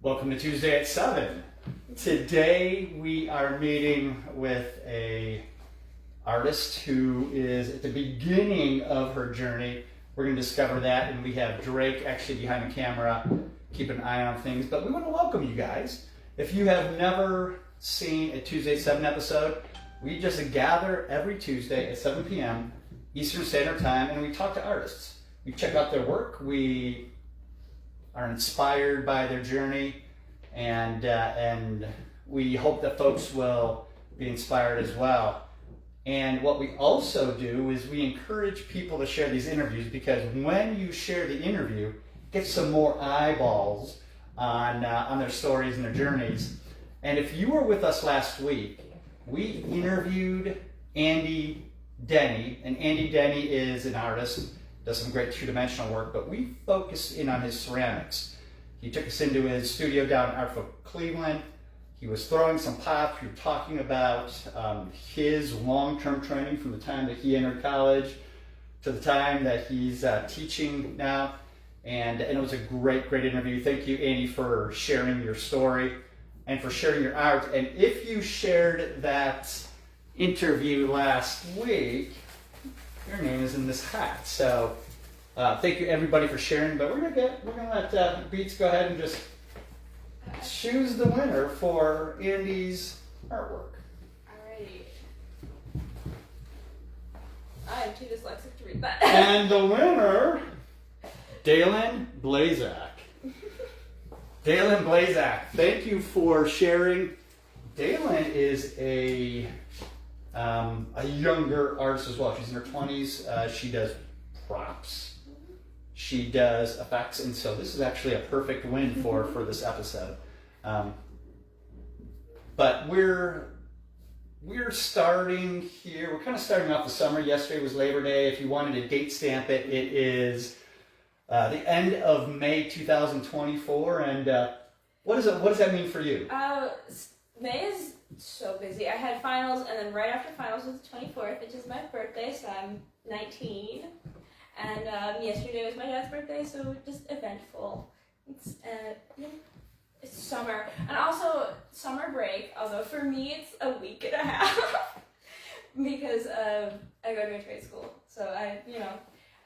Welcome to Tuesday at 7. Today we are meeting with a artist who is at the beginning of her journey. We're going to discover that, and we have Drake actually behind the camera, keep an eye on things. But we want to welcome you guys. If you have never seen a Tuesday at 7 episode, we just gather every Tuesday at 7 p.m. Eastern Standard Time, and we talk to artists. We check out their work. We are inspired by their journey, and we hope that folks will be inspired as well. And what we also do is we encourage people to share these interviews, because when you share the interview, it gets some more eyeballs on their stories and their journeys. And if you were with us last week, we interviewed Andy Denny, and Andy Denny is an artist, does some great two-dimensional work, but we focused in on his ceramics. He took us into his studio down in Artful, Cleveland. He was throwing some pots. We were talking about his long-term training from the time that he entered college to the time that he's teaching now. And it was a great interview. Thank you, Andy, for sharing your story and for sharing your art. And if you shared that interview last week, your name is in this hat. So thank you everybody for sharing. But we're gonna let Beets go ahead and just choose the winner for Andy's artwork. Alrighty. I am too dyslexic to read that. And the winner, Dalen Blazak. Dalen Blazak, thank you for sharing. Dalen is a younger artist as well. She's in her 20s. She does props. She does effects, and so this is actually a perfect win for this episode. But we're starting here. We're kind of starting off the summer. Yesterday was Labor Day. If you wanted to date stamp it, it is the end of May 2024. And what does that mean for you? May is so busy. I had finals, and then right after finals was the 24th, which is my birthday, so I'm 19. And yesterday was my dad's birthday, so just eventful. It's summer, and also summer break. Although for me it's a week and a half because I go to a trade school, so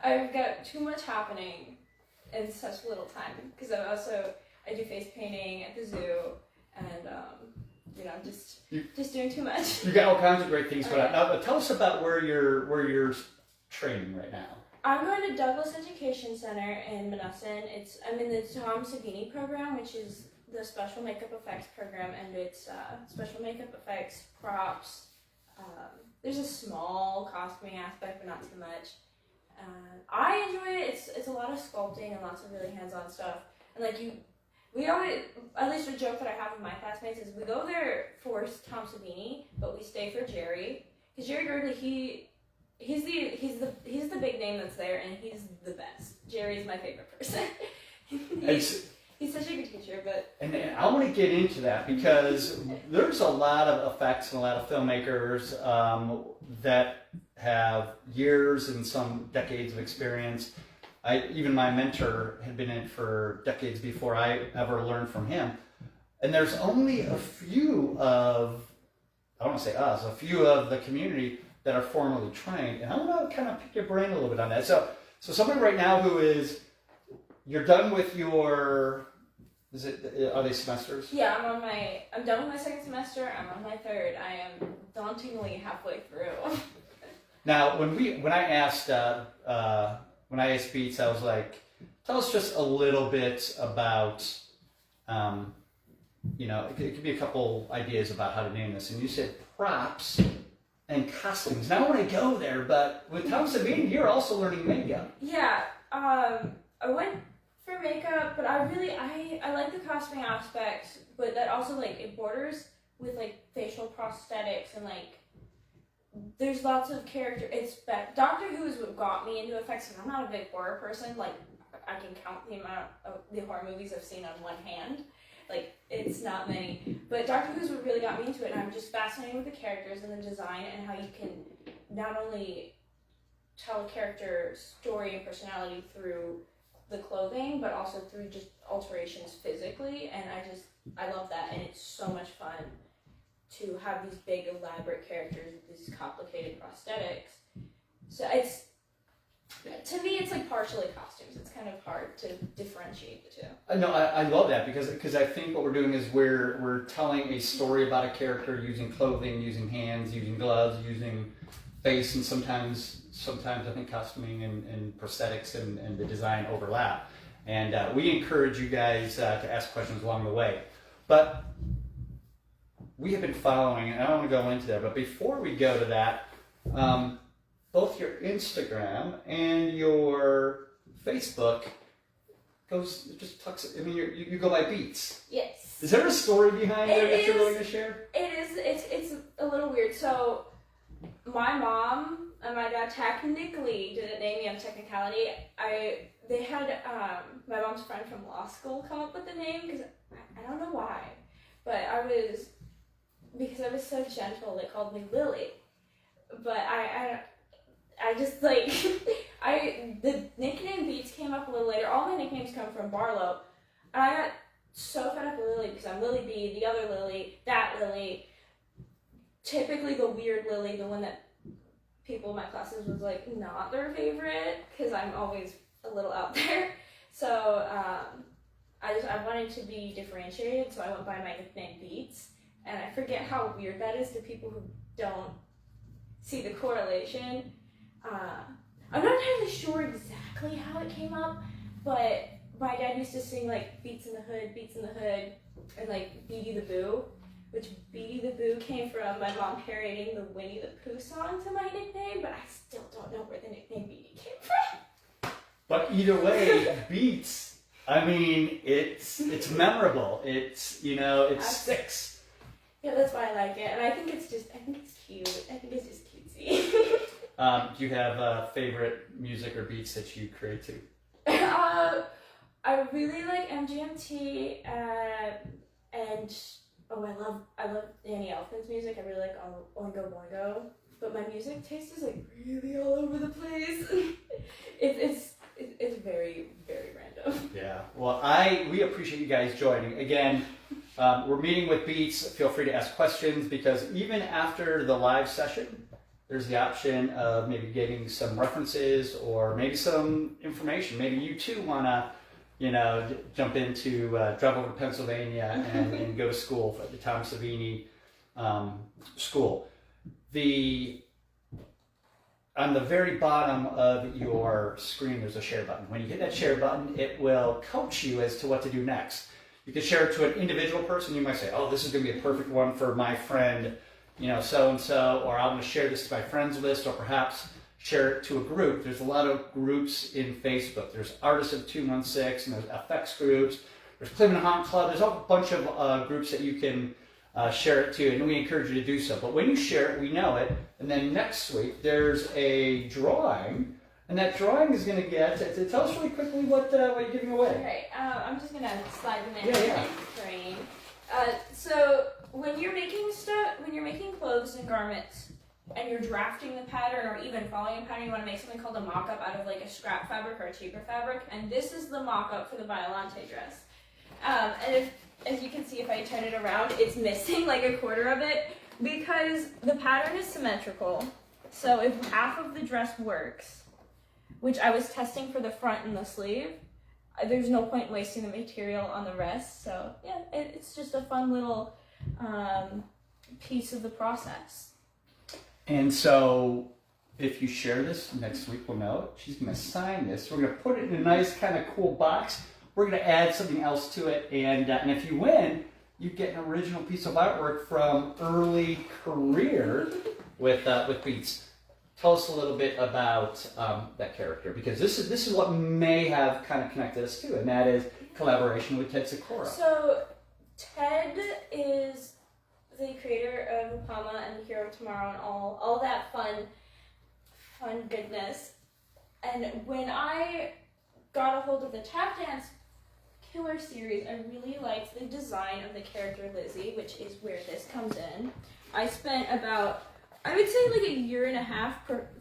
I've got too much happening in such little time. Because I do face painting at the zoo, and just doing too much. You got all kinds of great things going on. Now, tell us about where you're training right now. I'm going to Douglas Education Center in Monessen. I'm in the Tom Savini program, which is the special makeup effects program, and it's special makeup effects, props. There's a small costuming aspect, but not too much. I enjoy it. It's a lot of sculpting and lots of really hands-on stuff. And we always, at least a joke that I have with my classmates is we go there for Tom Savini, but we stay for Jerry, because Jerry Girdley, He's the big name that's there, and he's the best. Jerry's my favorite person. He's such a good teacher, but... And I want to get into that, because there's a lot of effects and a lot of filmmakers that have years and some decades of experience. Even my mentor had been in it for decades before I ever learned from him. And there's only a few of the community that are formally trained, and I want to kind of pick your brain a little bit on that. So somebody right now you're done with your, are they semesters? Yeah, I'm done with my second semester. I'm on my third. I am dauntingly halfway through. Now, when I asked Beets, I was like, tell us just a little bit about, it could be a couple ideas about how to name this, and you said props and costumes. Now I want to go there, but with Tom Savini, you're also learning makeup. Yeah, I went for makeup, but I like the costuming aspect, but that also it borders with facial prosthetics, and there's lots of character. Doctor Who is what got me into effects, and I'm not a big horror person. I can count the amount of the horror movies I've seen on one hand. It's not many. But Doctor Who's what really got me into it, and I'm just fascinated with the characters and the design and how you can not only tell a character's story and personality through the clothing, but also through just alterations physically. physically, and I love that, and it's so much fun to have these big elaborate characters with these complicated prosthetics. So to me, it's like partially costumes. It's kind of hard to differentiate the two. No, I love that because I think what we're doing is we're telling a story about a character using clothing, using hands, using gloves, using face, and sometimes I think costuming and prosthetics and the design overlap. And we encourage you guys to ask questions along the way. But we have been following, and I don't want to go into that, but before we go to that, both your Instagram and your Facebook you go by Beets. Yes. Is there a story behind it that you're willing to share? It is. It's a little weird. So my mom and my dad technically didn't name me on technicality. They had my mom's friend from law school come up with the name because I don't know why, but because I was so gentle, they called me Lily. But I just like the nickname Beets came up a little later. All my nicknames come from Barlow, and I got so fed up with Lily because I'm Lily B, the other Lily, that Lily. Typically the weird Lily, the one that people in my classes was like not their favorite because I'm always a little out there. So I wanted to be differentiated, so I went by my nickname Beets, and I forget how weird that is to people who don't see the correlation. I'm not entirely sure exactly how it came up, but my dad used to sing like Beets in the Hood, and like Beady the Boo, which Beady the Boo came from my mom parodying the Winnie the Pooh song to my nickname, but I still don't know where the nickname Beady came from. But either way, Beets, I mean, it's memorable. It sticks. Yeah, that's why I like it, and I think it's cute. I think it's just cutesy. Do you have favorite music or beats that you create too? I really like MGMT, and I love Danny Elfman's music. I really like Oingo Boingo, but my music taste is like really all over the place. It's very, very random. Yeah. Well, we appreciate you guys joining again. We're meeting with Beets. Feel free to ask questions because even after the live session, there's the option of maybe getting some references or maybe some information. Maybe you too want to, jump into, drive over to Pennsylvania and go to school at the Tom Savini school. On the very bottom of your screen, there's a share button. When you hit that share button, it will coach you as to what to do next. You can share it to an individual person. You might say, oh, this is going to be a perfect one for my friend, so-and-so, or I'm going to share this to my friends list, or perhaps share it to a group. There's a lot of groups in Facebook. There's Artists of 216, and there's FX groups. There's Cleveland Haunt Club. There's a whole bunch of groups that you can share it to, and we encourage you to do so. But when you share it, we know it. And then next week, there's a drawing, and that drawing is going to get, tell us really quickly what you're giving away. Okay, I'm just going to slide them in Yeah. the frame. So when you're making clothes and garments, and you're drafting the pattern or even following a pattern, you want to make something called a mock-up out of like a scrap fabric or a cheaper fabric, and this is the mock-up for the Violante dress. And as you can see, if I turn it around, it's missing like a quarter of it because the pattern is symmetrical. So if half of the dress works, which I was testing for the front and the sleeve, there's no point wasting the material on the rest. So yeah, it's just a fun little piece of the process. And so if you share this, next week we'll know it. She's going to sign this. We're going to put it in a nice kind of cool box. We're going to add something else to it. And if you win, you get an original piece of artwork from early career with Beets. Tell us a little bit about that character, because this is what may have kind of connected us to, and that is collaboration with Ted Sikora. So Ted is the creator of Upama and The Hero of Tomorrow and all that fun goodness. And when I got a hold of the Tap Dance Killer series, I really liked the design of the character Lizzie, which is where this comes in. I spent about, I would say like a year and a half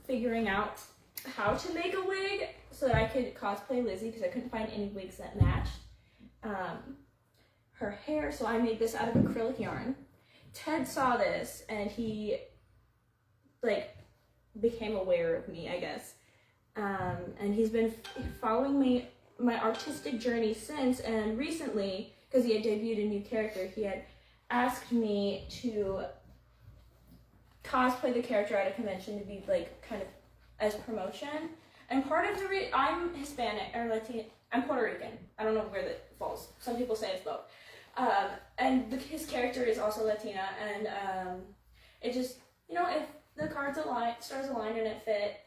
figuring out how to make a wig so that I could cosplay Lizzie because I couldn't find any wigs that matched. her hair, so I made this out of acrylic yarn. Ted saw this and he like became aware of me, I guess. And he's been following my artistic journey since, and recently, because he had debuted a new character, he had asked me to cosplay the character at a convention to be like kind of as promotion. And part of the I'm Hispanic or Latino, I'm Puerto Rican. I don't know where that falls. Some people say it's both. And his character is also Latina, and it just, if the stars aligned and it fit,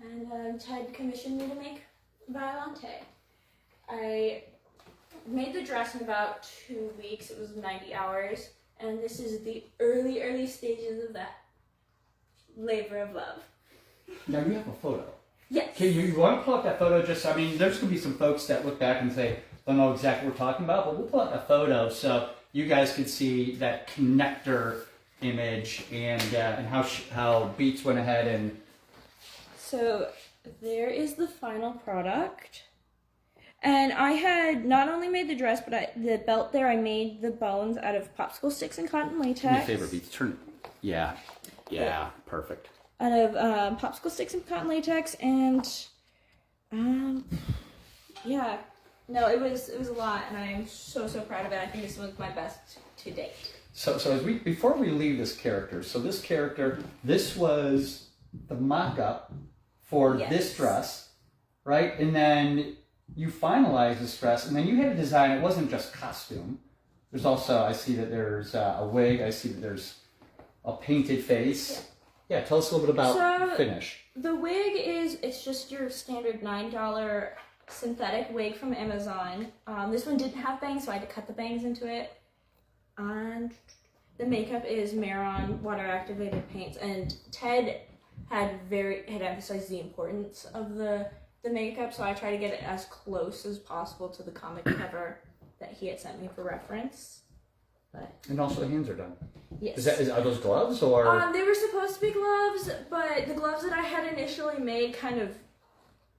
and Ted commissioned me to make Violante. I made the dress in about 2 weeks. It was 90 hours, and this is the early stages of that labor of love. Now you have a photo. Yes. Okay, you want to pull up that photo? There's going to be some folks that look back and say, don't know exactly what we're talking about, but we'll pull up a photo so you guys can see that connector image and how Beets went ahead and... So there is the final product. And I had not only made the dress, but the belt there, I made the bones out of popsicle sticks and cotton latex. My favorite, Beets. Turn. Yeah, perfect. Out of popsicle sticks and cotton latex, and yeah, no, it was a lot, and I am so proud of it. I think this was my best to date. So before we leave this character, this was the mock-up for this dress, right? And then you finalized this dress, and then you had to design. It wasn't just costume. There's also, I see that there's a wig. I see that there's a painted face. Yeah, tell us a little bit about finish. The wig it's just your standard $9 synthetic wig from Amazon. This one didn't have bangs, so I had to cut the bangs into it. And the makeup is Maron water activated paints, and Ted had emphasized the importance of the makeup, so I try to get it as close as possible to the comic cover that he had sent me for reference. And also the hands are done. Yes. Are those gloves or? They were supposed to be gloves, but the gloves that I had initially made kind of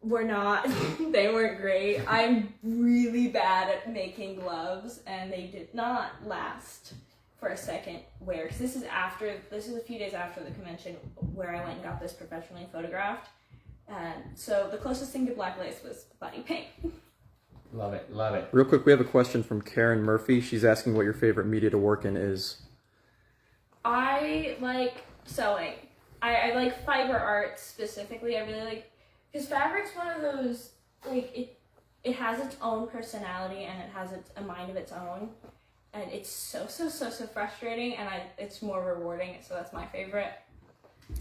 were not. They weren't great. I'm really bad at making gloves, and they did not last for a second wear. Because this is a few days after the convention where I went and got this professionally photographed. So the closest thing to black lace was body paint. Love it, love it. Real quick, we have a question from Karen Murphy. She's asking what your favorite media to work in is. I like sewing. I like fiber art specifically. I really like, because fabric's one of those, like, it has its own personality and it has a mind of its own. And it's so frustrating, and it's more rewarding, so that's my favorite.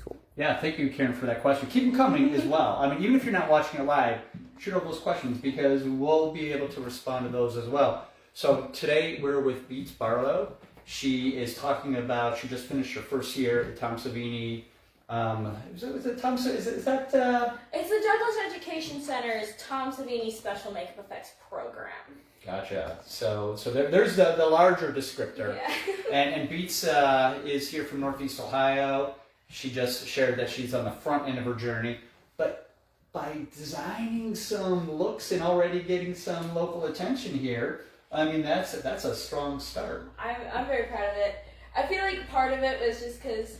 Cool. Yeah, thank you, Karen, for that question. Keep them coming as well. I mean, even if you're not watching it live, shoot over those questions because we'll be able to respond to those as well. So today we're with Beets Barlow. She is talking about, she just finished her first year at Tom Savini. It's the Douglas Education Center's Tom Savini Special Makeup Effects Program. Gotcha. So there's the larger descriptor. Yeah. and Beets is here from Northeast Ohio. She just shared that she's on the front end of her journey. But by designing some looks and already getting some local attention here, I mean, that's a strong start. I'm very proud of it. I feel like part of it was just because,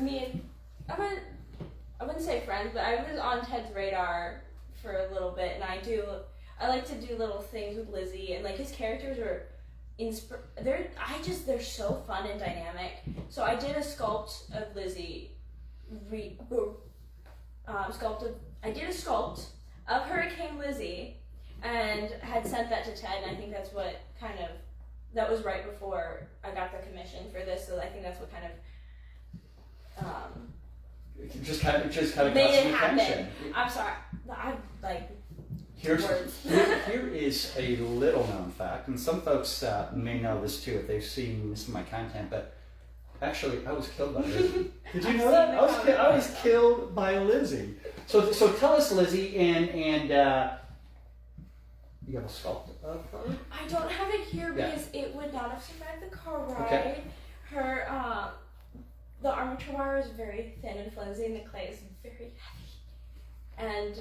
me and, I wouldn't say friends, but I was on Ted's radar for a little bit, and I like to do little things with Lizzie, and like his characters are they're so fun and dynamic. So I did a sculpt of Lizzie, I did a sculpt of Hurricane Lizzie and had sent that to Ted, and I think that's what that was right before I got the commission for this, so I think that's what just kind of made it happen. I'm sorry. Here is a little known fact, and some folks may know this too if they've seen some of my content, but actually I was killed by Lizzie. Did you know that? I was killed by Lizzie. So tell us, Lizzie, and you have a sculpt of her? I don't have it here because it would not have survived the car ride. Okay. Her, the armature wire is very thin and flimsy, and the clay is very heavy. And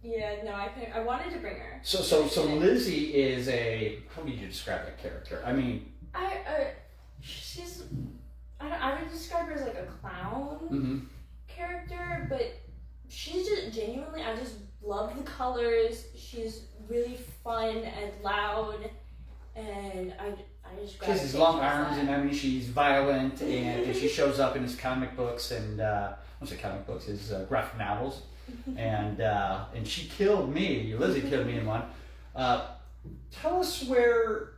Yeah, no, I wanted to bring her. So Lizzie is how would you describe that character? I mean, I would describe her as like a clown character, but she's just genuinely, I just love the colors. She's really fun and loud, and I just she has these long arms, and I mean she's violent, and she shows up in his comic books and I don't say comic books, his graphic novels, and she killed me. Lizzie killed me in one. Tell us where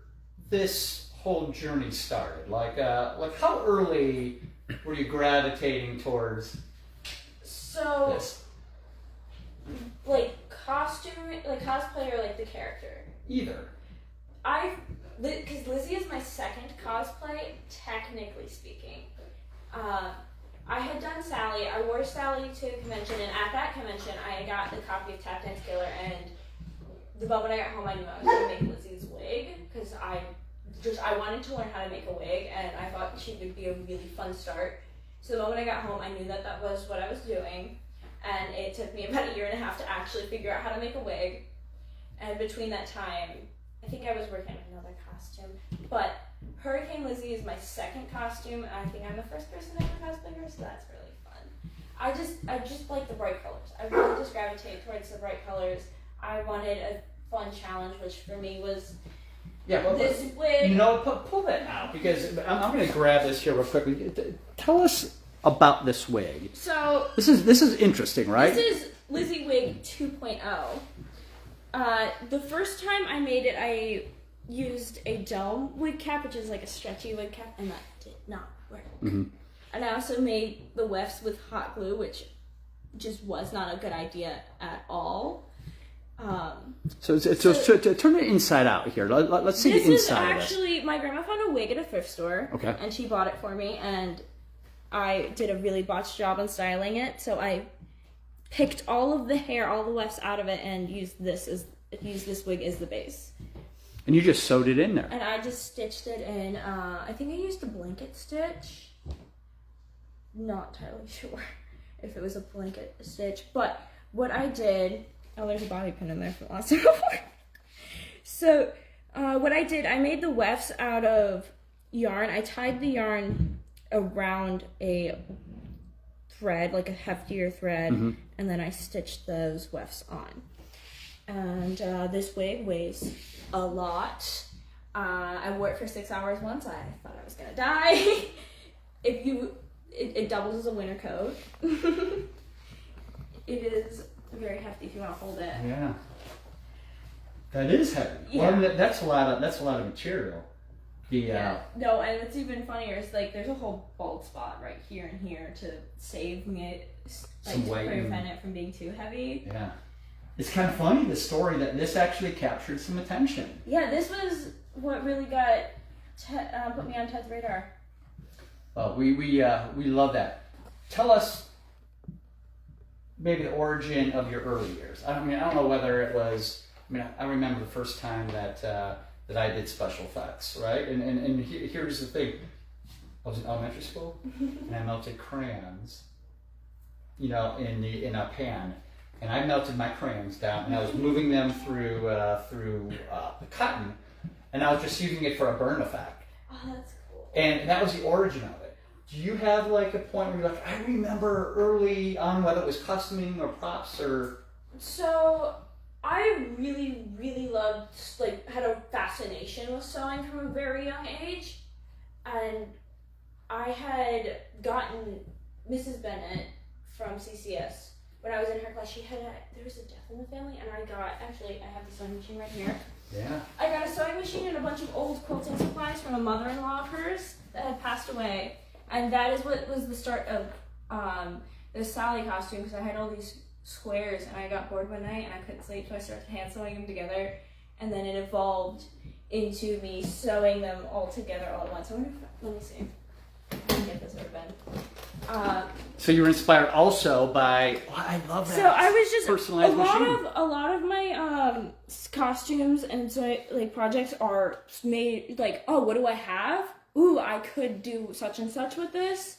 this whole journey started. Like how early were you gravitating towards this? Like costume, like cosplay, or like the character? Either. Because Lizzie is my second cosplay, technically speaking. I had done Sally. I wore Sally to a convention, and at that convention, I got the copy of Tap Dance Killer. And the moment I got home, I knew I was going to make Lizzie's wig because I wanted to learn how to make a wig, and I thought she would be a really fun start. So the moment I got home, I knew that was what I was doing, and it took me about 1.5 years to actually figure out how to make a wig. And between that time, I think I was working on another costume, but Hurricane Lizzie is my second costume, and I think I'm the first person to ever cosplay her, so that's really fun. I just like the bright colors. I really just gravitate towards the bright colors. I wanted a fun challenge, which for me was this wig. You know, pull that out, because I'm going to grab this here real quickly. Tell us about this wig. So this is interesting, right? This is Lizzie Wig 2.0. The first time I made it, I used a dome wig cap, which is like a stretchy wig cap, and that did not work. And I also made the wefts with hot glue, which just was not a good idea at all. So turn it inside out here. Let's see the inside. This is actually, my grandma found a wig at a thrift store, and she bought it for me, and I did a really botched job on styling it, so I picked all of the hair, all the wefts out of it, and used this wig as the base. And you just sewed it in there. And I just stitched it in. I think I used a blanket stitch. Not entirely sure if it was a blanket stitch, but what I did. Oh, there's a bobby pin in there from last time before. So, what I did, I made the wefts out of yarn. I tied the yarn around a thread, like a heftier thread, and then I stitched those wefts on. And this wig weighs a lot. I wore it for 6 hours once. I thought I was gonna die. It doubles as a winter coat. It is very hefty if you want to hold it. Yeah, that is heavy. Yeah. Well, that's a lot of material. No, and it's even funnier. It's like there's a whole bald spot right here and here to save me, Some weight, to prevent it from being too heavy. Yeah, it's kind of funny, the story that this actually captured some attention. Yeah, this was what really put me on Ted's radar. Well, we love that. Tell us maybe the origin of your early years. I don't know whether it was. I remember the first time that I did special effects, right? And here's the thing. I was in elementary school, and I melted crayons, in a pan, and I melted my crayons down, and I was moving them through the cotton, and I was just using it for a burn effect. Oh, that's cool. And that was the origin of it. Do you have like a point where you're like, I remember early on, whether it was costuming or props or? So I really, really loved, had a fascination with sewing from a very young age. And I had gotten Mrs. Bennett from CCS. When I was in her class, there was a death in the family, and I have the sewing machine right here. Yeah. I got a sewing machine and a bunch of old quilting supplies from a mother-in-law of hers that had passed away. And that is what was the start of the Sally costume, because I had all these squares, and I got bored one night and I couldn't sleep, so I started hand sewing them together, and then it evolved into me sewing them all together all at once. Let me see. Let me get this ribbon. So you were inspired also by. I love that. So I was just personalized machine. A lot of my costumes and projects are made what do I have? Ooh, I could do such and such with this.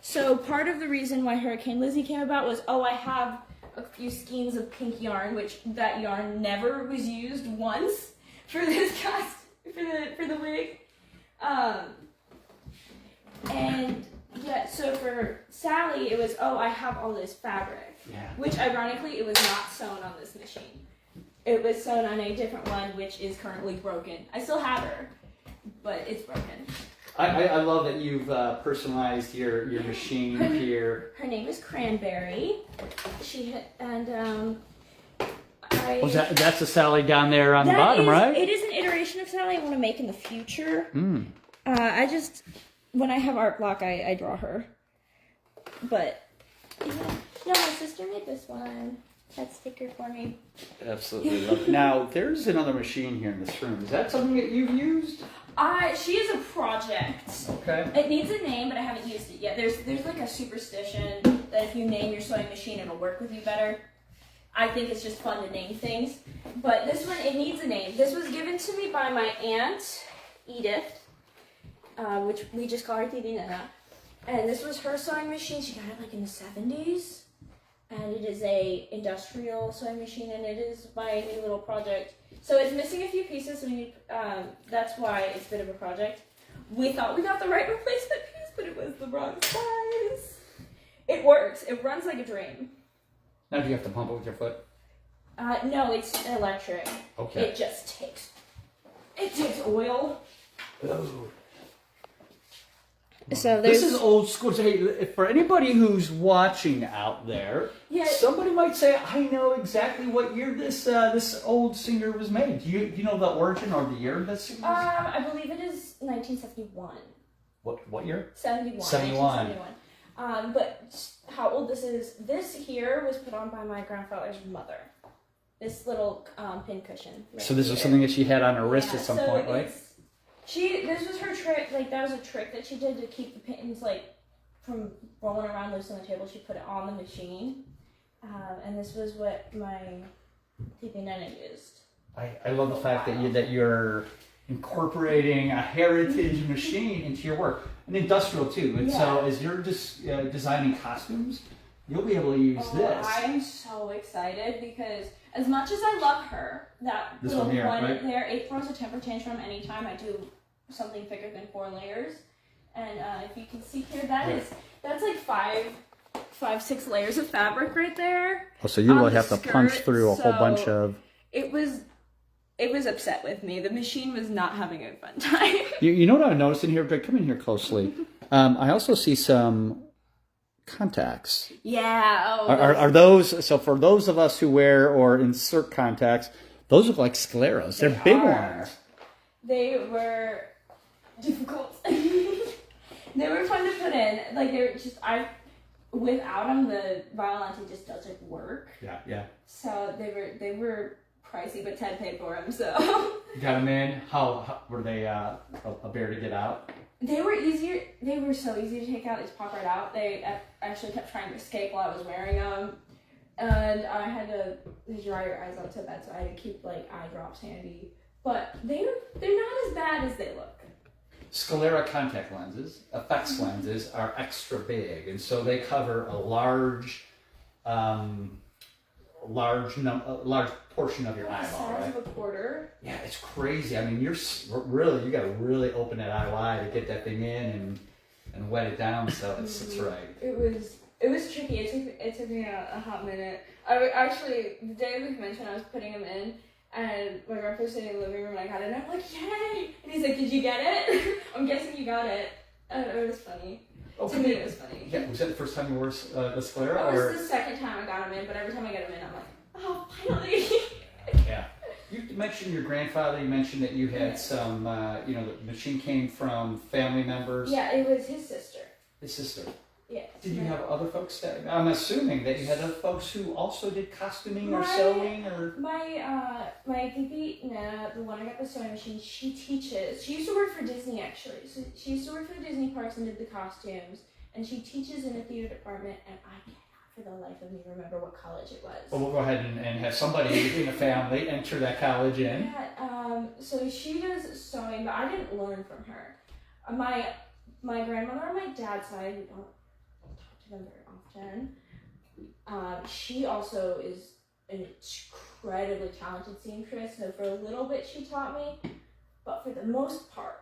So part of the reason why Hurricane Lizzie came about was, I have a few skeins of pink yarn, which that yarn never was used once for this for the wig. And yeah, so for Sally, it was, oh, I have all this fabric. Yeah. Which ironically, it was not sewn on this machine. It was sewn on a different one, which is currently broken. I still have her, but it's broken. I love that you've personalized your machine here. Her name is Cranberry. That's a Sally down there on the bottom, right? It is an iteration of Sally I want to make in the future. When I have art block, I draw her. But, yeah. No, my sister made this one. That sticker for me. Absolutely love it. Now, there's another machine here in this room. Is that something that you've used? She is a project. Okay. It needs a name, but I haven't used it yet. There's like a superstition that if you name your sewing machine, it'll work with you better. I think it's just fun to name things. But this one, it needs a name. This was given to me by my aunt, Edith, which we just call her Titi Nana. And this was her sewing machine. She got it like in the 70s. And it is a industrial sewing machine, and it is my new little project. So it's missing a few pieces, so we need, that's why it's a bit of a project. We thought we got the right replacement piece, but it was the wrong size. It works. It runs like a dream. Now, do you have to pump it with your foot? No, it's electric. Okay. It just takes oil. Oh. So this is old school. So, hey, for anybody who's watching out there, somebody might say, "I know exactly what year this old singer was made." Do you know the origin or the year this singer was? I believe it is 1971. What year? 71. 71. But how old this is? This here was put on by my grandfather's mother. This little pin cushion. Right so this here. was something that she had on her wrist at some point, right? This was her trick, like that was a trick that she did to keep the pins like from rolling around loose on the table. She put it on the machine, and this was what my Tipi Nana used. I love the fact that you're incorporating a heritage machine into your work, and industrial too. And so as you're just designing costumes, you'll be able to use this. I'm so excited because as much as I love her, this one here, right? there, 8 throws a temper tantrum anytime I do something thicker than 4 layers. And if you can see here, that's like 6 layers of fabric right there. Oh, so you will have to punch through a whole bunch of... It was upset with me. The machine was not having a fun time. You know what I noticed in here? But come in here closely. I also see some contacts. Yeah. Oh, are those, so for those of us who wear or insert contacts, those look like scleras. They're big ones. They were difficult. They were fun to put in. Like they're just, without them, the violante just doesn't work. Yeah. So they were pricey, but Ted paid for them. So you got them in. How were they a bear to get out? They were easier. They were so easy to take out. They just pop right out. They actually kept trying to escape while I was wearing them, and I had to dry your eyes out to bed, so I had to keep like eye drops handy. But they're not as bad as they look. Sclera contact lenses, FX lenses, are extra big, and so they cover a large portion of your eyeball, right? Size of a quarter. Yeah, it's crazy. I mean, you got to really open that eye wide to get that thing in and wet it down. So it's right. It was tricky. It took me a hot minute. The day of the convention, I was putting them in, and my grandpa was sitting in the living room, and I got it, and I'm like, yay! And he's like, did you get it? I'm guessing you got it. It was funny. Okay. To me, it was funny. Yeah, was that the first time you wore the sclera? It was the second time I got them in, but every time I get them in, I'm like, oh, finally! Yeah. You mentioned your grandfather. You mentioned that you had some, the machine came from family members. Yeah, it was his sister. His sister. Yeah. Did you have other folks I'm assuming that you had other folks who also did costuming or sewing or... My Tipi Nana, the one I got the sewing machine, she teaches. She used to work for Disney, actually. So she used to work for the Disney parks and did the costumes. And she teaches in a theater department, and I cannot for the life of me remember what college it was. Well, we'll go ahead and have somebody in the family enter that college in. Yeah, so she does sewing, but I didn't learn from her. My grandmother on my dad's side, we don't talk to them very often. She also is an incredibly talented seamstress, so for a little bit she taught me, but for the most part,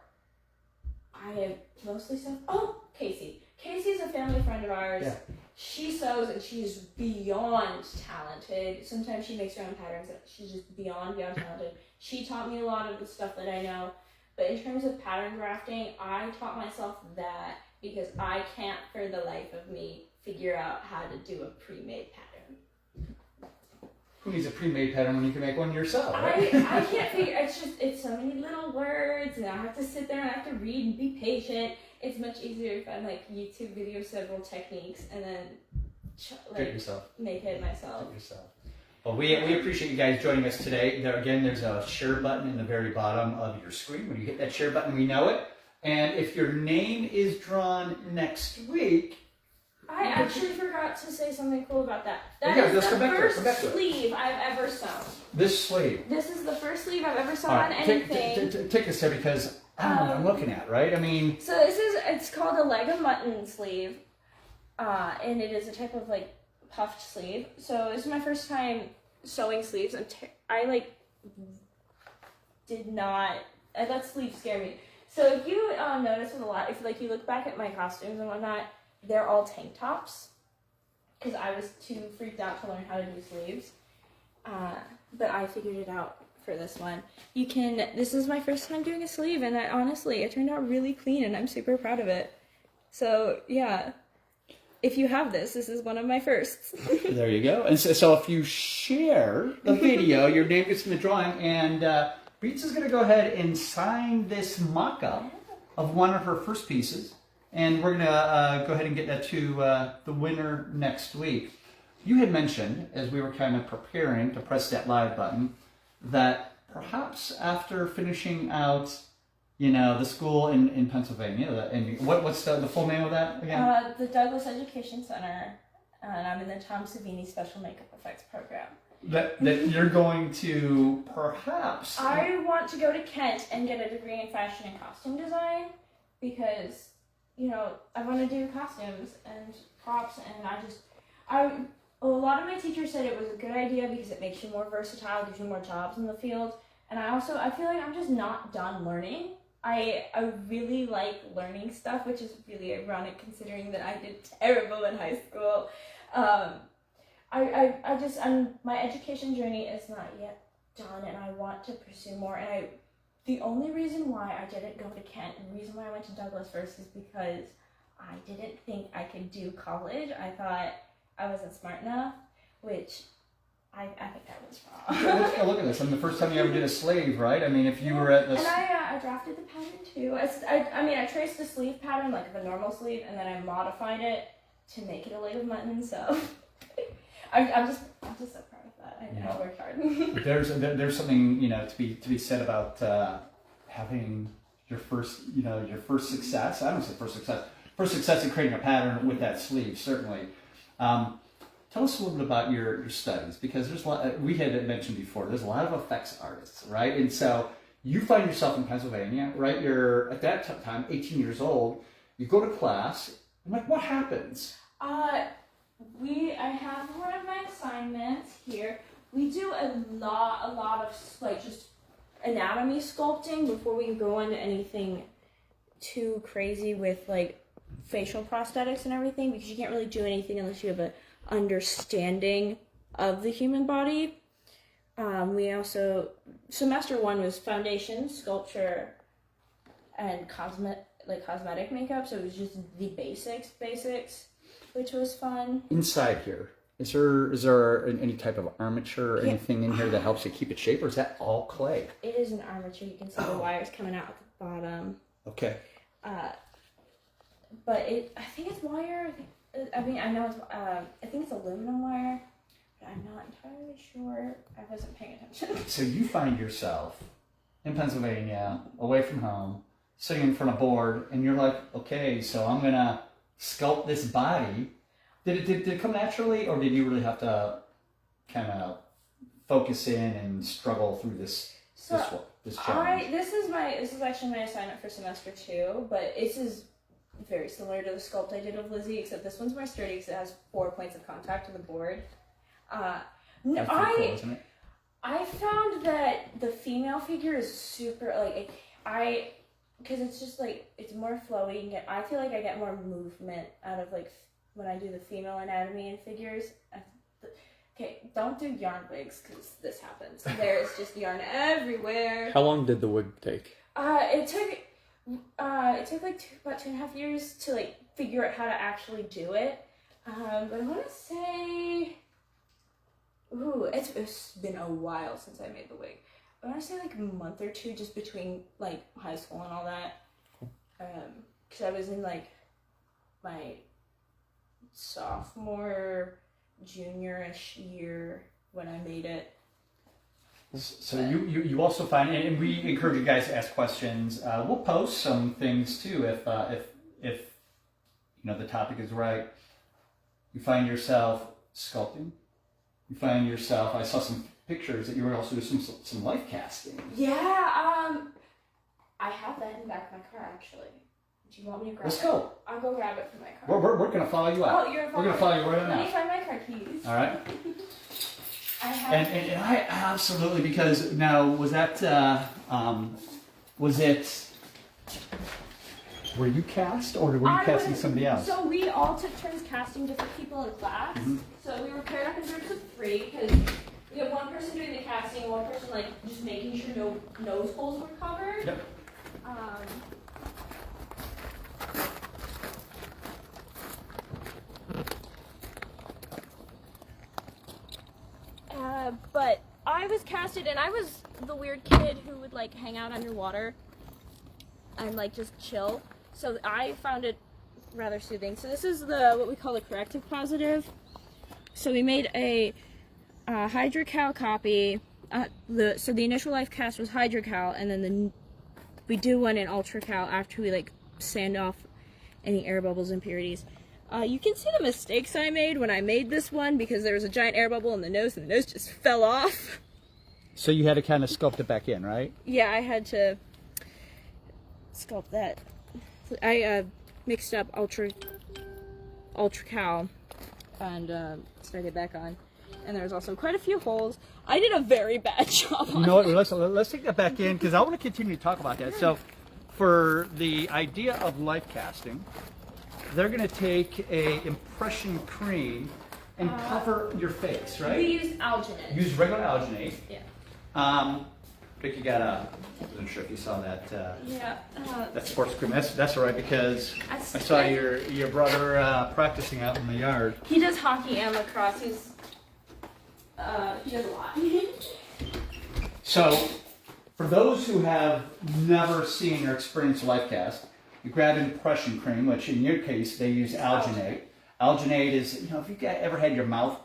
I have mostly sewn. Oh, Casey. Casey's a family friend of ours. Yeah. She sews and she is beyond talented. Sometimes she makes her own patterns. She's just beyond talented. She taught me a lot of the stuff that I know. But in terms of pattern grafting, I taught myself that because I can't for the life of me figure out how to do a pre-made pattern. Who needs a pre-made pattern when you can make one yourself, right? I can't figure, it's so many little words, and I have to sit there and I have to read and be patient. It's much easier if I YouTube video several techniques and then make it myself. Do it yourself. Well, we appreciate you guys joining us today. There's a share button in the very bottom of your screen. When you hit that share button, we know it. And if your name is drawn next week, I actually forgot to say something cool about that. That let's is come the back to it, first sleeve I've ever sewn. this sleeve. This is the first sleeve I've ever sewn All on right, anything. take us there because I don't know what I'm looking at, right? I mean, So it's called a leg of mutton sleeve, and it is a type of puffed sleeve. So this is my first time sewing sleeves, and I did not. That sleeve scare me. So if you notice with a lot, if you look back at my costumes and whatnot, they're all tank tops because I was too freaked out to learn how to do sleeves. But I figured it out for this one. This is my first time doing a sleeve, and it turned out really clean, and I'm super proud of it. So yeah, if you have this is one of my firsts. there you go. And so if you share the video, your name gets in the drawing, and Beets is going to go ahead and sign this mock-up of one of her first pieces, and we're going to go ahead and get that to the winner next week. You had mentioned, as we were kind of preparing to press that live button, that perhaps after finishing out, the school in Pennsylvania, and what's the full name of that again? The Douglas Education Center, and I'm in the Tom Savini Special Makeup Effects program. That you're going to perhaps... I want to go to Kent and get a degree in fashion and costume design because, I want to do costumes and props, and a lot of my teachers said it was a good idea because it makes you more versatile, gives you more jobs in the field, and I feel like I'm just not done learning. I really like learning stuff, which is really ironic considering that I did terrible in high school. My education journey is not yet done, and I want to pursue more. And the only reason why I didn't go to Kent, and the reason why I went to Douglas first, is because I didn't think I could do college. I thought I wasn't smart enough, which I think I was wrong. Look at this. I mean, the first time you ever did a sleeve, right? I mean, if you were at this... And I drafted the pattern too. I traced the sleeve pattern like the normal sleeve, and then I modified it to make it a leg of mutton. So I'm just so proud of that. I worked hard. There's something to be said about having your first success. I don't say first success in creating a pattern with that sleeve, certainly. Tell us a little bit about your studies, because there's a lot, we had mentioned before, there's a lot of effects artists, right? And so you find yourself in Pennsylvania, right? You're at that time 18 years old. You go to class, and what happens? I have one of my assignments here. We do a lot of just anatomy sculpting before we can go into anything too crazy with facial prosthetics and everything, because you can't really do anything unless you have an understanding of the human body. We also, semester 1 was foundation, sculpture, and cosmetic makeup, so it was just the basics, which was fun. Inside here, is there any type of armature or anything in here that helps you keep it shape, or is that all clay? It is an armature. You can see the wires coming out at the bottom. Okay. But I think it's wire. I think it's aluminum wire, but I'm not entirely sure. I wasn't paying attention. So you find yourself in Pennsylvania, away from home, sitting in front of a board, and you're like, okay, so I'm gonna sculpt this body. Did it come naturally, or did you really have to kind of focus in and struggle through this challenge? This is actually my assignment for semester 2, but this is very similar to the sculpt I did of Lizzie, except this one's more sturdy because it has 4 points of contact to the board. No, That's pretty cool, isn't it? I found that the female figure is super, like, because it's just, like, it's more flowy. I feel like I get more movement out of, like, when I do the female anatomy in figures. Okay, don't do yarn wigs, because this happens. There's just yarn everywhere. How long did the wig take? It took like about 2.5 years to, like, figure out how to actually do it. But I want to say, it's been a while since I made the wig. I want to say like a month or two, just between like high school and all that. Because I was in like my sophomore, junior-ish year when I made it. So you also find, and we encourage you guys to ask questions. We'll post some things too if you know the topic is right. You find yourself sculpting. You find yourself. I saw some pictures that you were also doing some life casting. Yeah, I have that in the back of my car actually. Do you want me to grab it? Let's go. I'll go grab it from my car. We're gonna follow you out. Oh, you're We're gonna follow you right on Let out. me find my car keys. All right. I have. And I absolutely, because now was that was it? Were you cast or were you casting somebody else? So we all took turns casting different people in class. Mm-hmm. So we were paired up in groups of 3 because we had one person doing the casting and one person like just making sure no nose holes were covered. Yep. But I was casted and I was the weird kid who would like hang out underwater and like just chill. So I found it rather soothing. So this is what we call the corrective positive. So we made a hydrocal copy. So the initial life cast was hydrocal, and then we do one in ultracal after we like sand off any air bubbles impurities. You can see the mistakes I made when I made this one because there was a giant air bubble in the nose and the nose just fell off. So you had to kind of sculpt it back in, right? Yeah, I had to sculpt that. I mixed up ultracal and started back on. And there's also quite a few holes. I did a very bad job on You know what? it. Let's take that back in because I want to continue to talk about that. So, for the idea of life casting, they're going to take a impression cream and cover your face, right? We used alginate. Use regular alginate. Yeah. Rick, you got a. I wasn't sure if you saw that. Yeah. That sports cream. That's all right because I I saw your brother practicing out in the yard. He does hockey and lacrosse. He does a lot. So, for those who have never seen or experienced life cast, you grab impression cream, which in your case they use alginate. Alginate is, if you ever had your mouth,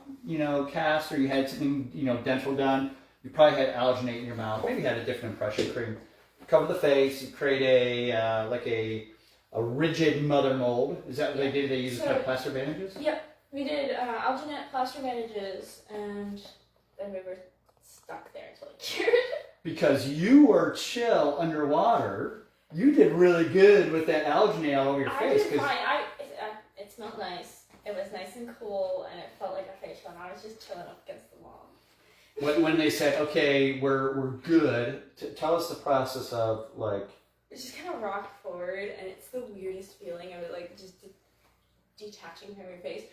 cast, or you had something, dental done, you probably had alginate in your mouth. Maybe you had a different impression cream. You cover the face. You create a rigid mother mold. Is that what they did? They used plaster bandages. Yep. We did alginate, plaster bandages, and then we were stuck there until it cured. Because you were chill underwater, you did really good with that alginate all over your face. I did fine. It smelled nice. It was nice and cool, and it felt like a facial, and I was just chilling up against the wall. When they said, okay, we're good, tell us the process of like. It just kind of rocked forward, and it's the weirdest feeling of it, like just detaching from your face.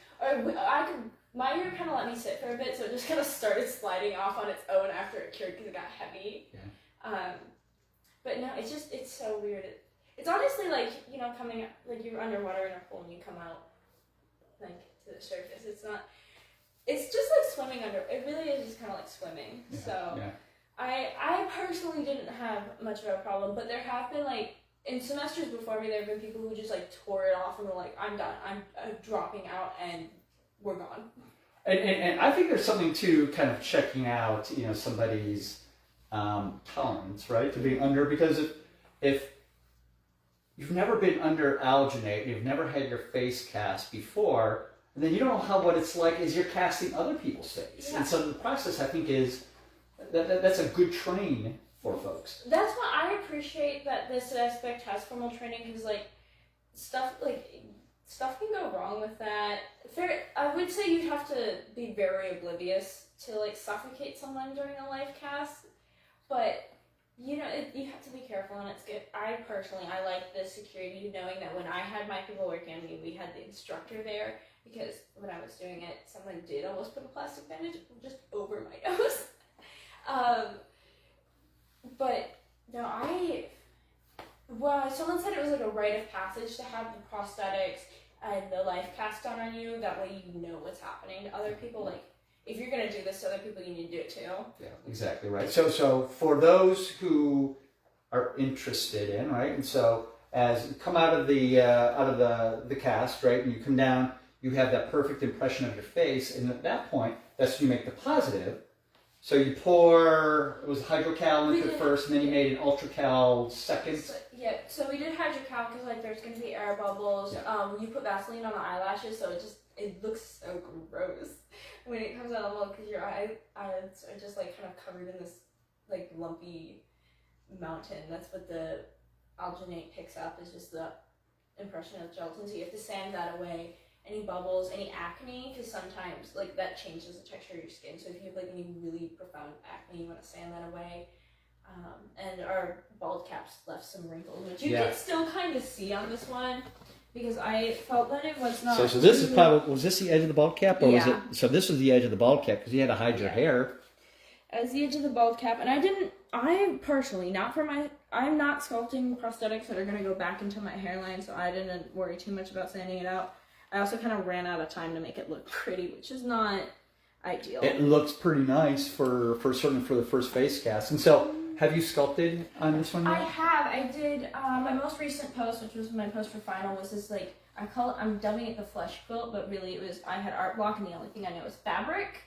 My ear kind of let me sit for a bit, so it just kind of started sliding off on its own after it cured because it got heavy. Yeah. But no, it's so weird. It's honestly like, coming up, like you're underwater in a pool and you come out like to the surface. It's just like swimming under. It really is just kind of like swimming. Yeah. So yeah. I personally didn't have much of a problem, but there have been like in semesters before me, there have been people who just like tore it off and were like, I'm done. I'm dropping out and we're gone. And I think there's something to kind of checking out, somebody's tolerance, right, to being under, because if you've never been under alginate, you've never had your face cast before, and then you don't know what it's like as you're casting other people's face. Yeah. And so the process, I think, is that's a good train for folks. That's why I appreciate that this aspect has formal training, because like stuff can go wrong with that. I would say you'd have to be very oblivious to like suffocate someone during a life cast, but you have to be careful, and it's good. I like the security knowing that when I had my people working on me, we had the instructor there, because when I was doing it, someone did almost put a plastic bandage just over my nose. But no, someone said it was like a rite of passage to have the prosthetics and the life cast done on you. That way you know what's happening to other people. Like, if you're going to do this to other people, you need to do it too. Yeah, exactly right. So for those who are interested in, right, and so as you come out of the cast, right, and you come down, you have that perfect impression of your face, and at that point, that's when you make the positive. So you pour, it was hydrocal into first, and then you made an ultracal second. So we did hydrocal because like there's going to be air bubbles. Yeah. You put Vaseline on the eyelashes, so it looks so gross when it comes out of the mouth, because your eyelids are just like kind of covered in this like lumpy mountain. That's what the alginate picks up, is just the impression of gelatin. So you have to sand that away. Any bubbles, any acne, because sometimes like that changes the texture of your skin. So if you have like any really profound acne, you want to sand that away. And our bald caps left some wrinkles, which you can still kind of see on this one, because I felt that it was not. So this is probably, was this the edge of the bald cap, or was it? So this was the edge of the bald cap because you had to hide your hair. As the edge of the bald cap, and I personally, I'm not sculpting prosthetics that are going to go back into my hairline, so I didn't worry too much about sanding it out. I also kind of ran out of time to make it look pretty, which is not ideal. It looks pretty nice for certainly for the first face cast. And so, have you sculpted on this one yet? I have. I did. My most recent post, which was my post for final, was this like, I'm dubbing it the flesh quilt, but really I had art block, and the only thing I know is fabric.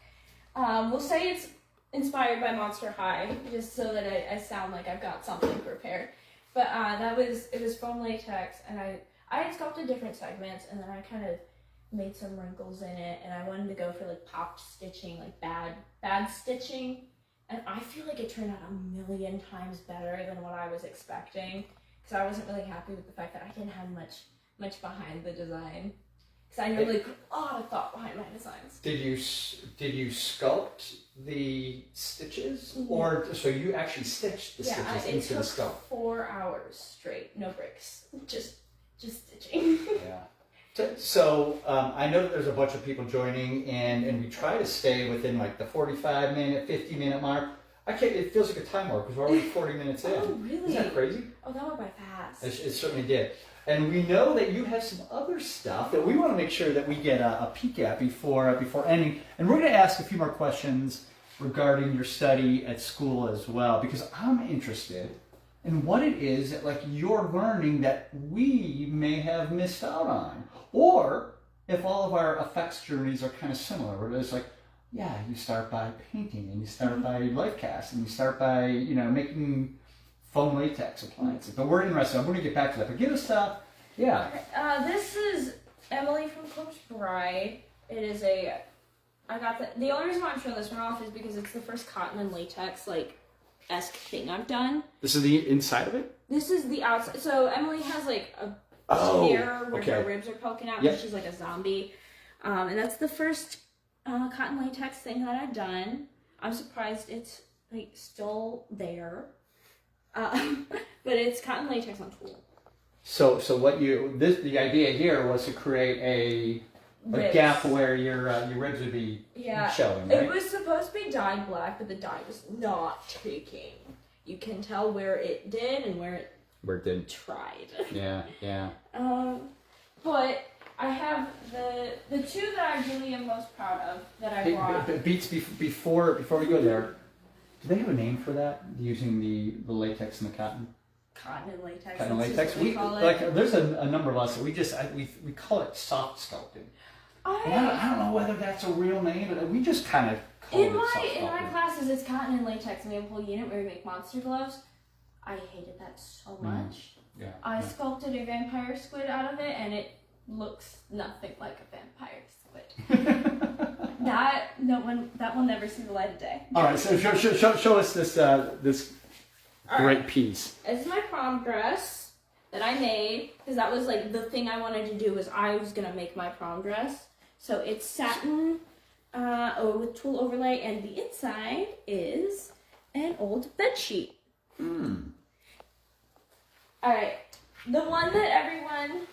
We'll say it's inspired by Monster High, just so that I sound like I've got something prepared. But it was foam latex, and I had sculpted different segments, and then I kind of made some wrinkles in it, and I wanted to go for like popped stitching, like bad stitching, and I feel like it turned out a million times better than what I was expecting, because I wasn't really happy with the fact that I didn't have much behind the design, because I normally put a lot of thought behind my designs. Did you sculpt the stitches, or so you actually stitched the stitches into the sculpt? It took 4 hours straight, no breaks, just stitching. Yeah. So I know that there's a bunch of people joining, and we try to stay within like the 45-minute, 50-minute mark. It feels like a time warp because we're already 40 minutes in. Oh, really? Isn't that crazy? Oh, that went by fast. It certainly did. And we know that you have some other stuff that we want to make sure that we get a peek at before ending. And we're going to ask a few more questions regarding your study at school as well, because I'm interested in what it is that like you're learning that we may have missed out on, or if all of our effects journeys are kind of similar, where it's like, yeah, you start by painting, and you start by life cast, and you start by making foam latex appliances. But we're interested. I'm going to get back to that. But give us this is Emily from Corpse Bride. It is the only reason why I'm showing this one off is because it's the first cotton and latex esque thing I've done. This is the inside of it? This is the outside. So Emily has like a tear where her ribs are poking out, and she's like a zombie. And that's the first cotton latex thing that I've done. I'm surprised it's like still there. But it's cotton latex on tulle. So the idea here was to create a gap where your ribs would be showing, right? It was supposed to be dyed black, but the dye was not taking. You can tell where it did and where it didn't. Tried. Yeah. But I have the two that I really am most proud of that I brought. Beets, before we go there, do they have a name for that? Using the latex and the cotton? Cotton and latex. Cotton and latex. We call it. There's a number of us that we call it soft sculpting. I don't know whether that's a real name, but we just kind of call it soft sculpting. In my classes, it's cotton and latex, and we have a whole unit where we make monster gloves. I hated that so much. Yeah. I sculpted a vampire squid out of it, and it looks nothing like a vampire squid. That will never see the light of day. All right, so show us this great piece. This is my prom dress. that I made, because that was like the thing I wanted to do, was I was gonna make my prom dress. So it's satin with tulle overlay, and the inside is an old bed sheet. All right, the one that everyone.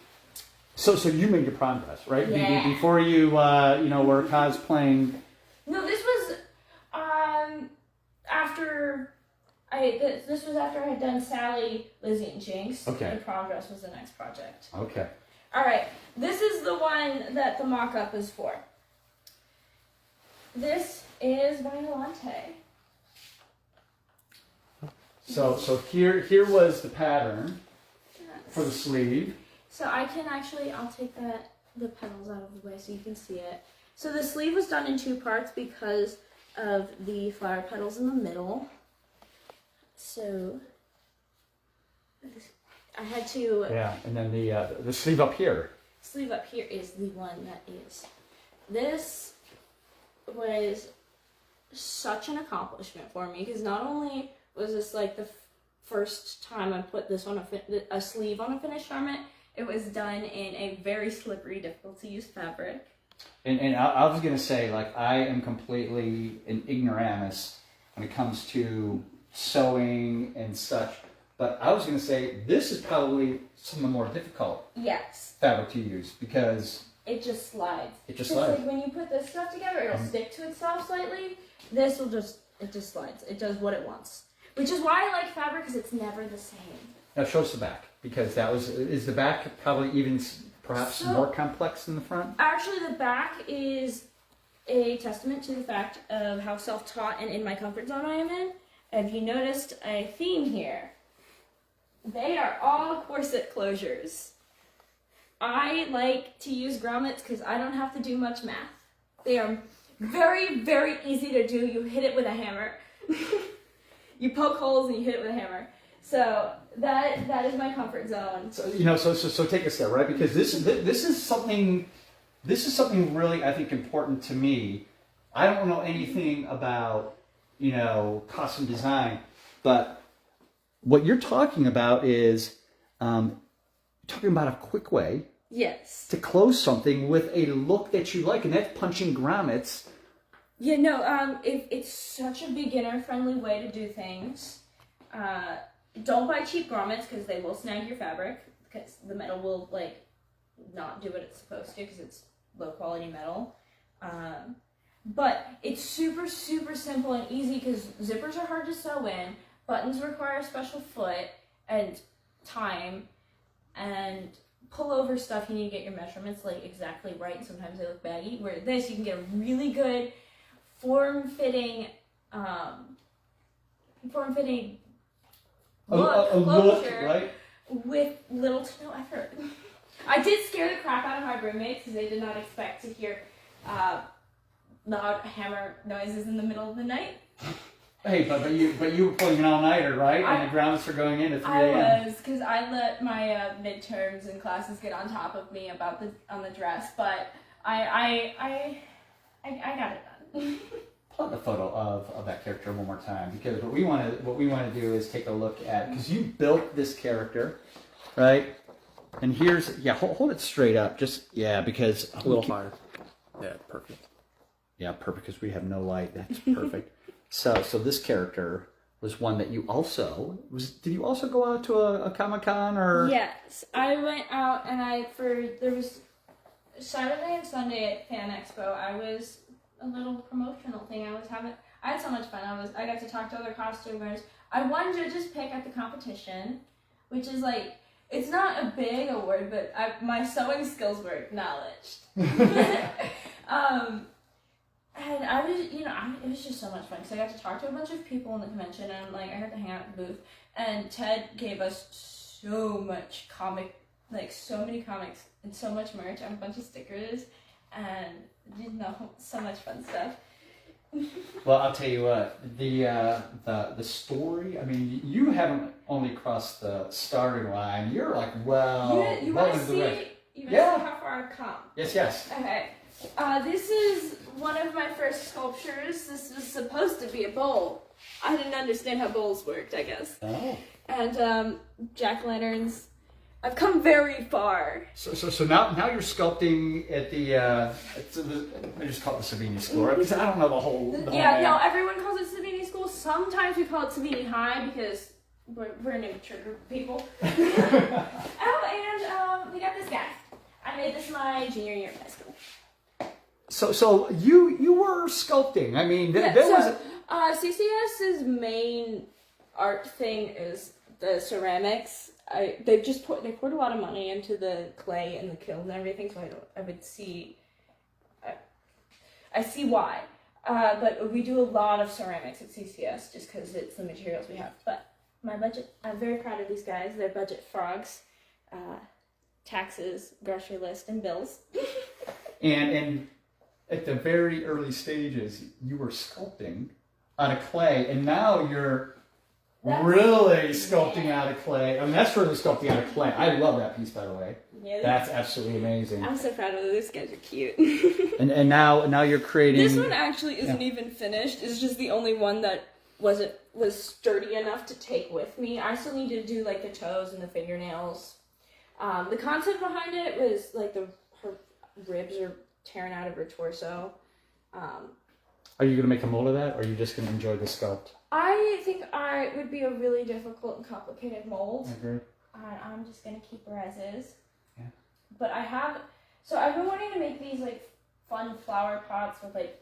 So you made your prom dress, right? Yeah. Before you were cosplaying. No, this was after this was after I had done Sally, Lizzie, and Jinx. Okay. The prom dress was the next project. Okay. All right, this is the one that the mock-up is for. This is Violante. So here was the pattern for the sleeve. So I can actually, I'll take the petals out of the way so you can see it. So the sleeve was done in 2 parts because of the flower petals in the middle. So I had to. Yeah, and then the sleeve up here. Sleeve up here is the one that is. This was such an accomplishment for me, because not only was this like the first time I put this on a sleeve on a finished garment, it was done in a very slippery, difficult to use fabric. And I was gonna say, like, I am completely an ignoramus when it comes to sewing and such. But I was gonna say this is probably some of the more difficult fabric to use, because it just slides. It just slides. Like when you put this stuff together, it'll stick to itself slightly. This will it just slides. It does what it wants. Which is why I like fabric, because it's never the same. Now show us the back, because is the back probably even perhaps more complex than the front? Actually, the back is a testament to the fact of how self-taught and in my comfort zone I am in. Have you noticed a theme here? They are all corset closures. I like to use grommets because I don't have to do much math. They are very, very easy to do. You hit it with a hammer. You poke holes and you hit it with a hammer. So that is my comfort zone. So so take us there, right? Because this is something really, I think, important to me. I don't know anything about costume design, but what you're talking about is talking about a quick way to close something with a look that you like, and that's punching grommets. Yeah, no, it's such a beginner-friendly way to do things. Don't buy cheap grommets because they will snag your fabric, because the metal will not do what it's supposed to because it's low-quality metal. But it's super, super simple and easy because zippers are hard to sew in, buttons require a special foot and time, and pullover stuff you need to get your measurements exactly right, and sometimes they look baggy. Where this, you can get a really good form-fitting closure, right? With little to no effort. I did scare the crap out of my roommates because they did not expect to hear loud hammer noises in the middle of the night. Hey, but you were pulling an all-nighter, right? And the grommets are going in at 3 a.m. I was, because I let my midterms and classes get on top of me about the dress, but I got it done. Plug the photo of that character one more time, because what we want to do is take a look at, because you built this character, right? And here's hold it straight up, because a little higher. Yeah, perfect. Yeah, perfect, because we have no light. That's perfect. So this character was one that you also did you also go out to a Comic-Con, or? Yes, I went out and there was Saturday and Sunday at Fan Expo. I was a little promotional thing I had so much fun. I got to talk to other costumers. I won judges pick at the competition, which is it's not a big award, but my sewing skills were acknowledged. And I was, it was just so much fun because I got to talk to a bunch of people in the convention, and I got to hang out at the booth. And Ted gave us so much so many comics and so much merch and a bunch of stickers, and so much fun stuff. Well, I'll tell you what, the story. I mean, you haven't only crossed the starting line. You're You want to see? You want to see how far I've come? Yes. Okay. This is one of my first sculptures. This was supposed to be a bowl. I didn't understand how bowls worked, I guess. Oh. And jack-o'-lanterns. I've come very far. So now you're sculpting at the I just call it the Savini School, right? Because I don't know the whole Yeah, no, everyone calls it Savini School. Sometimes we call it Savini High because we're an immature group of people. Oh, and we got this guy. I made this my junior year of high school. So you were sculpting. I mean, CCS's main art thing is the ceramics. They poured a lot of money into the clay and the kiln and everything, so I see why. But we do a lot of ceramics at CCS just because it's the materials we have. But my budget, I'm very proud of these guys. They're budget frogs. Taxes, grocery list, and bills. and at the very early stages, you were sculpting out of clay, and now you're really sculpting out of clay. I mean, that's really sculpting out of clay. I love that piece, by the way. Yeah, that's absolutely amazing. I'm so proud of them. These guys are cute. and now you're creating. This one actually isn't even finished. It's just the only one that was sturdy enough to take with me. I still need to do like the toes and the fingernails. The concept behind it was like her ribs are tearing out of her torso. Are you going to make a mold of that, or are you just going to enjoy the sculpt? I think it would be a really difficult and complicated mold. I agree. I'm just going to keep her as is. Yeah. But I've been wanting to make these like fun flower pots with like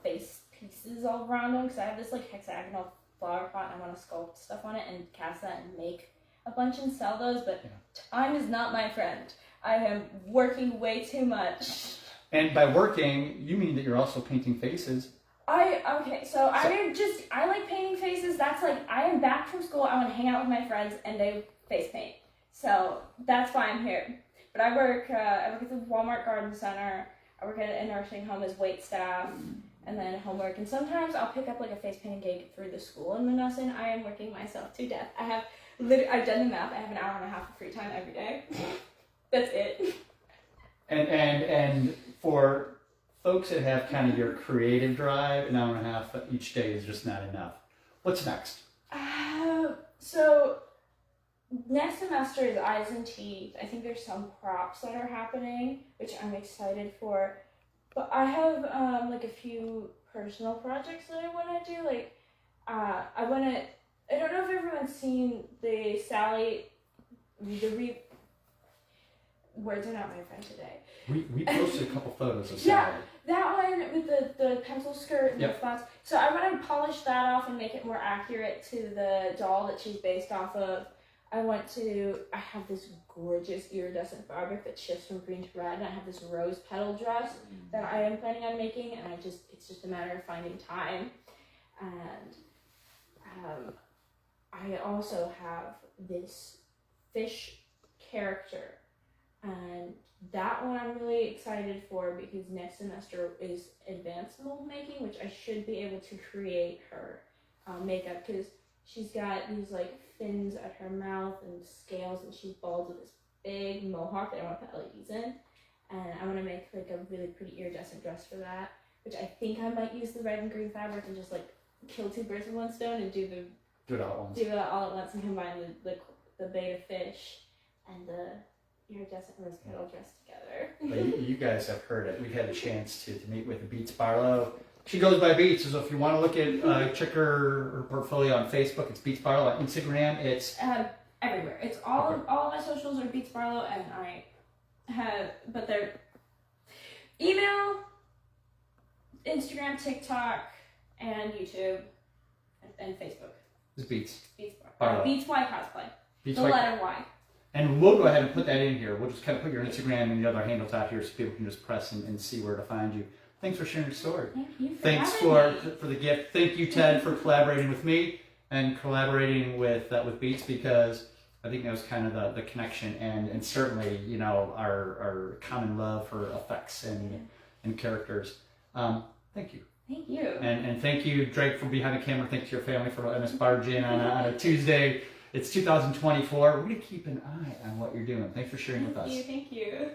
face pieces all around them because I have this like hexagonal flower pot and I want to sculpt stuff on it and cast that and make a bunch and sell those, but time is not my friend. I am working way too much. And by working, you mean that you're also painting faces. I like painting faces. That's like, I am back from school, I want to hang out with my friends, and they face paint. So that's why I'm here. But I work at the Walmart Garden Center. I work at a nursing home as wait staff, and then homework. And sometimes I'll pick up like a face painting gig through the school in Monessen. I am working myself to death. I've done the math. I have an hour and a half of free time every day. That's it. And for folks that have kind of your creative drive, an hour and a half each day is just not enough. What's next? So next semester is eyes and teeth. I think there's some props that are happening, which I'm excited for. But I have like a few personal projects that I want to do. Like I don't know if everyone's seen the Sally, words are not my friend today. We posted a couple photos of Sally. Yeah, that one with the pencil skirt and the flats. So I want to polish that off and make it more accurate to the doll that she's based off of. I have this gorgeous iridescent fabric that shifts from green to red, and I have this rose petal dress that I am planning on making, and it's just a matter of finding time. And I also have this fish character, and that one I'm really excited for because next semester is advanced mold making, which I should be able to create her makeup because she's got these like fins at her mouth and scales, and she's bald with this big mohawk that I want to put LEDs in, and I want to make like a really pretty iridescent dress for that, which I think I might use the red and green fabric and just like kill two birds with one stone and do it all at once and combine the beta fish and the iridescent rose petal dress together. But you guys have heard it. We've had a chance to meet with Beets Barlow. She goes by Beets, so if you want to look at check her portfolio on Facebook, it's Beets Barlow. On Instagram, it's everywhere. It's all of my socials are Beets Barlow, and but they're email, Instagram, TikTok, and YouTube, and Facebook. It's Beets. Beets Barlow. Beets Y Cosplay. Beets the letter Y. And we'll go ahead and put that in here. We'll just kind of put your Instagram and the other handles out here so people can just press and see where to find you. Thanks for sharing your story. Thank you for Thanks for the gift. Thank you, Ted, for collaborating with me and collaborating with Beets, because I think that was kind of the connection and certainly, you know, our common love for effects and characters. Thank you. Thank you. And thank you, Drake, for behind the camera. Thanks to your family for letting us barge in on a Tuesday. It's 2024. We're going to keep an eye on what you're doing. Thanks for sharing with us. Thank you.